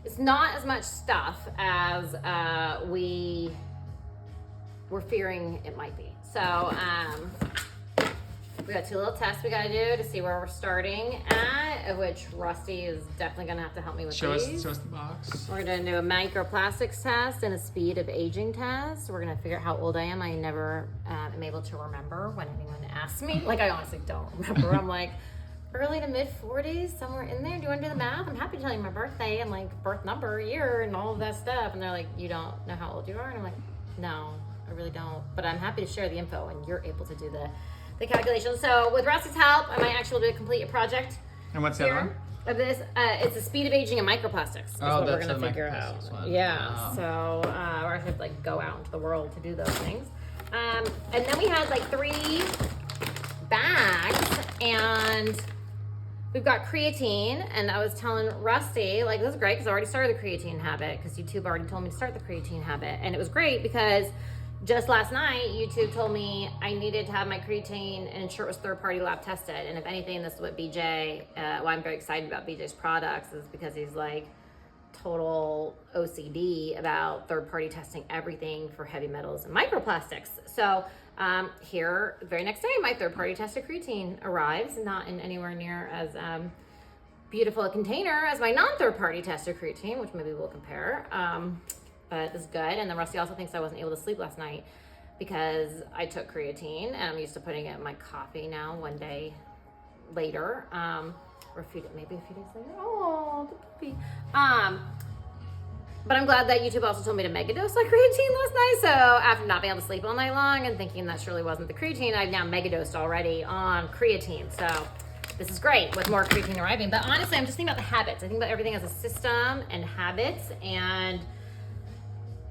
it's not as much stuff as we were fearing it might be. So we got 2 little tests we gotta do to see where we're starting at, which Rusty is definitely gonna have to help me with these. Show us the box. We're gonna do a microplastics test and a speed of aging test. We're gonna figure out how old I am. I never am able to remember when anyone asks me. Like, I honestly don't remember. I'm like, early to mid 40s, somewhere in there. Do you wanna do the math? I'm happy to tell you my birthday and like birth number, year, and all of that stuff. And they're like, you don't know how old you are? And I'm like, no, I really don't. But I'm happy to share the info and you're able to do the calculation. So with Rusty's help, I might actually be able to complete a project. And what's the other one? Of this, it's the speed of aging in microplastics. Is what we're gonna figure out. One. Yeah. Wow. So we're gonna have to like go out into the world to do those things. And then we had like 3 bags, and we've got creatine. And I was telling Rusty, like, this is great because I already started the creatine habit because YouTube already told me to start the creatine habit, and it was great because just last night, YouTube told me I needed to have my creatine and ensure it was third-party lab tested. And if anything, this is what BJ, why I'm very excited about BJ's products is because he's like total OCD about third-party testing everything for heavy metals and microplastics. So here, the very next day, my third-party tested creatine arrives, not in anywhere near as beautiful a container as my non-third-party tested creatine, which maybe we'll compare. But this is good. And then Rusty also thinks I wasn't able to sleep last night because I took creatine, and I'm used to putting it in my coffee now one day later, or maybe a few days later. Oh, the puppy. But I'm glad that YouTube also told me to megadose my creatine last night. So after not being able to sleep all night long and thinking that surely wasn't the creatine, I've now megadosed already on creatine. So this is great with more creatine arriving. But honestly, I'm just thinking about the habits. I think about everything as a system and habits, and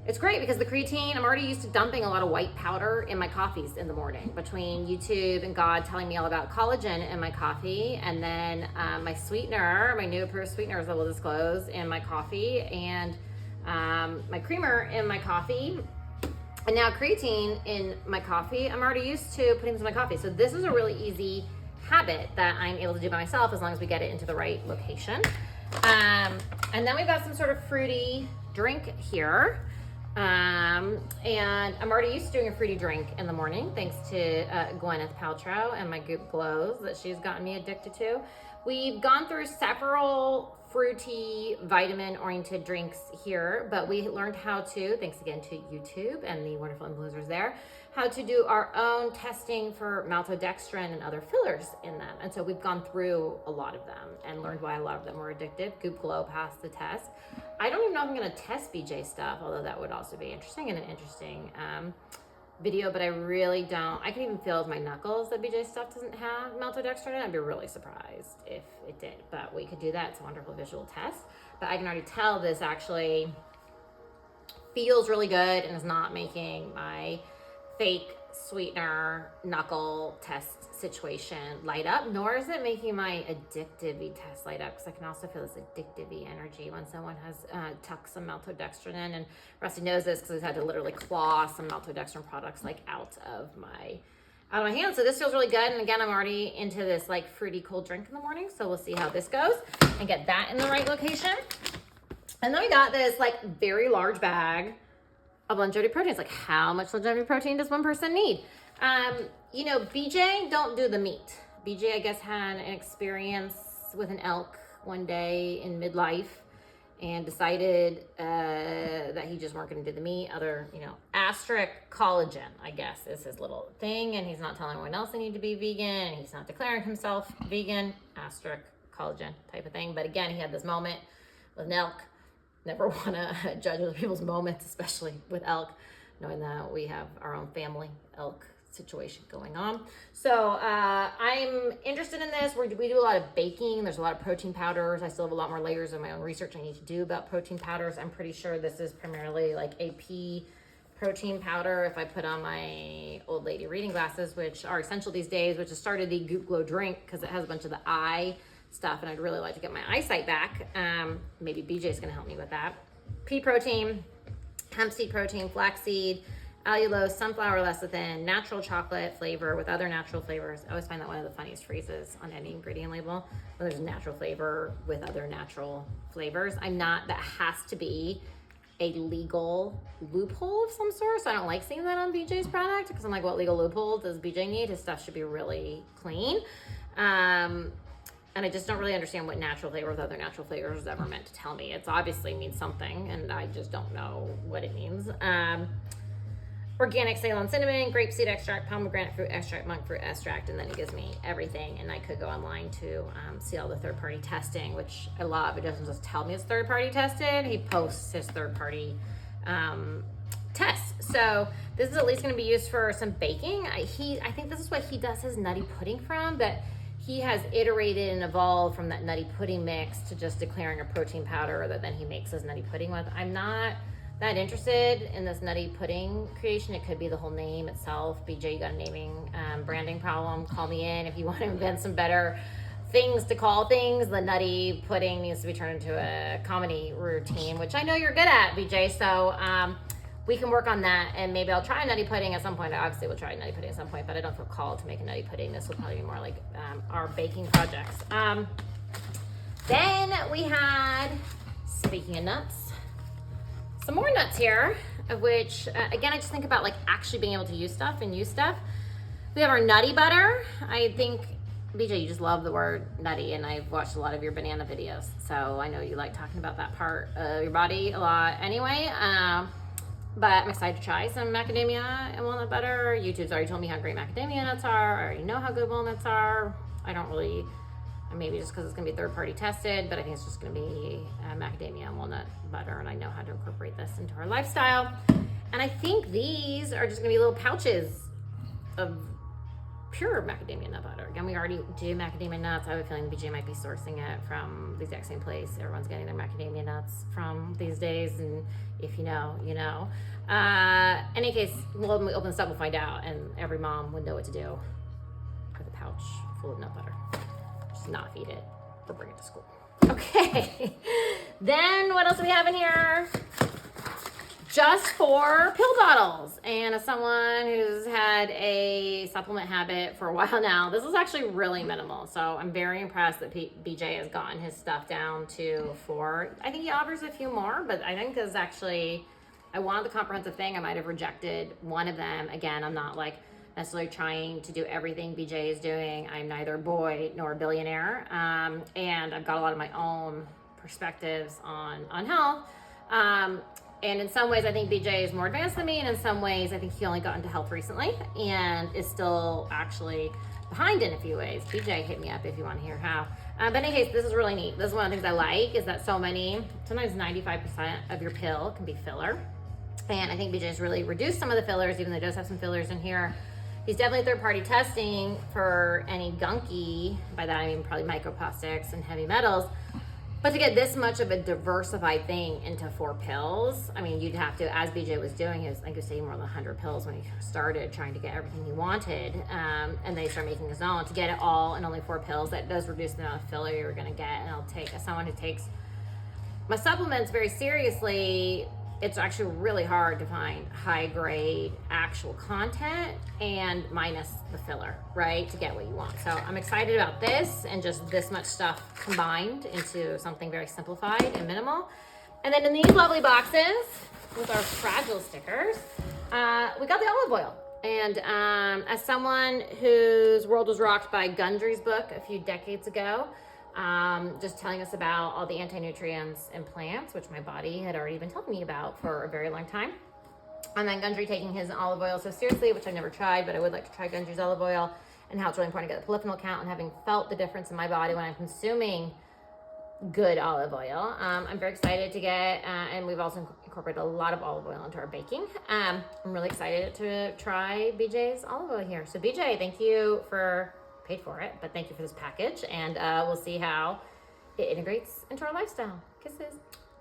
it's great because the creatine, I'm already used to dumping a lot of white powder in my coffees in the morning between YouTube and God telling me all about collagen in my coffee, and then my sweetener, my new approved sweeteners I will disclose in my coffee, and my creamer in my coffee, and now creatine in my coffee. I'm already used to putting this in my coffee. So this is a really easy habit that I'm able to do by myself as long as we get it into the right location. And then we've got some sort of fruity drink here. And I'm already used to doing a fruity drink in the morning, thanks to Gwyneth Paltrow and my Goop Glows that she's gotten me addicted to. We've gone through several fruity, vitamin-oriented drinks here, but we learned how to, thanks again to YouTube and the wonderful influencers there, how to do our own testing for maltodextrin and other fillers in them. And so we've gone through a lot of them and learned why a lot of them were addictive. Goop Glow passed the test. I don't even know if I'm gonna test BJ stuff, although that would also be interesting and an interesting video, but I really don't. I can even feel with my knuckles that BJ stuff doesn't have maltodextrin in it. I'd be really surprised if it did, but we could do that. It's a wonderful visual test. But I can already tell this actually feels really good and is not making my fake sweetener knuckle test situation light up, nor is it making my addictive test light up, because I can also feel this addictive energy when someone has tucked some maltodextrin in. And Rusty knows this because he's had to literally claw some maltodextrin products like out of my hand. So this feels really good. And again, I'm already into this like fruity cold drink in the morning, so we'll see how this goes and get that in the right location. And then we got this like very large bag of longevity proteins. Like, how much longevity protein does one person need? You know, BJ don't do the meat. BJ, I guess, had an experience with an elk one day in midlife and decided that he just weren't going to do the meat. Other, you know, asterisk collagen, I guess, is his little thing, and he's not telling everyone else they need to be vegan, and he's not declaring himself vegan, asterisk collagen type of thing. But again, he had this moment with an elk. Never want to judge other people's moments, especially with elk, knowing that we have our own family elk situation going on. So I'm interested in this. We do a lot of baking. There's a lot of protein powders. I still have a lot more layers of my own research I need to do about protein powders. I'm pretty sure this is primarily like a pea protein powder. If I put on my old lady reading glasses, which are essential these days, which has started the Goop Glow drink because it has a bunch of the eye stuff, and I'd really like to get my eyesight back. Maybe BJ's gonna help me with that. Pea protein, hemp seed protein, flaxseed, allulose, sunflower lecithin, natural chocolate flavor with other natural flavors. I always find that one of the funniest phrases on any ingredient label. When there's a natural flavor with other natural flavors. That has to be a legal loophole of some sort. So I don't like seeing that on BJ's product because I'm like, what legal loophole does BJ need? His stuff should be really clean. And I just don't really understand what natural flavor with other natural flavors is ever meant to tell me. It's obviously means something, and I just don't know what it means. Organic Ceylon cinnamon, grapeseed extract, pomegranate fruit extract, monk fruit extract, and then he gives me everything. And I could go online to see all the third-party testing, which I love. It doesn't just tell me it's third-party tested. He posts his third-party tests. So this is at least going to be used for some baking. I think this is what he does his nutty pudding from, but he has iterated and evolved from that nutty pudding mix to just declaring a protein powder that then he makes his nutty pudding with. I'm not that interested in this nutty pudding creation. It could be the whole name itself. BJ, you got a naming, branding problem, call me in. If you want to invent some better things to call things, the nutty pudding needs to be turned into a comedy routine, which I know you're good at, BJ. So we can work on that, and maybe I'll try a nutty pudding at some point. I obviously will try a nutty pudding at some point, but I don't feel called to make a nutty pudding. This will probably be more like our baking projects. Then we had, speaking of nuts, some more nuts here, of which, again, I just think about like actually being able to use stuff and use stuff. We have our nutty butter. I think, BJ, you just love the word nutty, and I've watched a lot of your banana videos, so I know you like talking about that part of your body a lot anyway. But I'm excited to try some macadamia and walnut butter. YouTube's already told me how great macadamia nuts are. I already know how good walnuts are. I don't really, maybe just because it's going to be third-party tested, but I think it's just going to be macadamia and walnut butter, and I know how to incorporate this into our lifestyle. And I think these are just going to be little pouches of pure macadamia nut butter. Again, we already do macadamia nuts. I have a feeling BJ might be sourcing it from the exact same place everyone's getting their macadamia nuts from these days, and if you know, you know. Any case, when we open this up, we'll find out, and every mom would know what to do with a pouch full of nut butter. Just not feed it or bring it to school. Okay. Then what else do we have in here? Just for pill bottles. And as someone who's had a supplement habit for a while now, this is actually really minimal. So I'm very impressed that BJ has gotten his stuff down to 4. I think he offers a few more, but I think this is actually, I wanted the comprehensive thing. I might have rejected one of them. Again, I'm not like necessarily trying to do everything BJ is doing. I'm neither a boy nor a billionaire. And I've got a lot of my own perspectives on health. And in some ways, I think BJ is more advanced than me. And in some ways, I think he only got into health recently and is still actually behind in a few ways. BJ, hit me up if you want to hear how. But in any case, this is really neat. This is one of the things I like, is that sometimes 95% of your pill can be filler. And I think BJ's really reduced some of the fillers, even though it does have some fillers in here. He's definitely third-party testing for any gunky, by that I mean probably microplastics and heavy metals. But to get this much of a diversified thing into 4 pills, I mean, you'd have to, as BJ was doing, I think he was taking more than 100 pills when he started trying to get everything he wanted. And then he started making his own. To get it all in only 4 pills, that does reduce the amount of filler you're going to get. And I'll take, as someone who takes my supplements very seriously, it's actually really hard to find high grade actual content and minus the filler, right, to get what you want. So I'm excited about this and just this much stuff combined into something very simplified and minimal. And then in these lovely boxes with our fragile stickers, we got the olive oil. And as someone whose world was rocked by Gundry's book a few decades ago, just telling us about all the anti-nutrients in plants, which my body had already been telling me about for a very long time. And then Gundry taking his olive oil so seriously, which I've never tried, but I would like to try Gundry's olive oil, and how it's really important to get the polyphenol count, and having felt the difference in my body when I'm consuming good olive oil. I'm very excited to get, and we've also incorporated a lot of olive oil into our baking. I'm really excited to try BJ's olive oil here. So BJ, thank you for, paid for it, but thank you for this package, and we'll see how it integrates into our lifestyle. Kisses.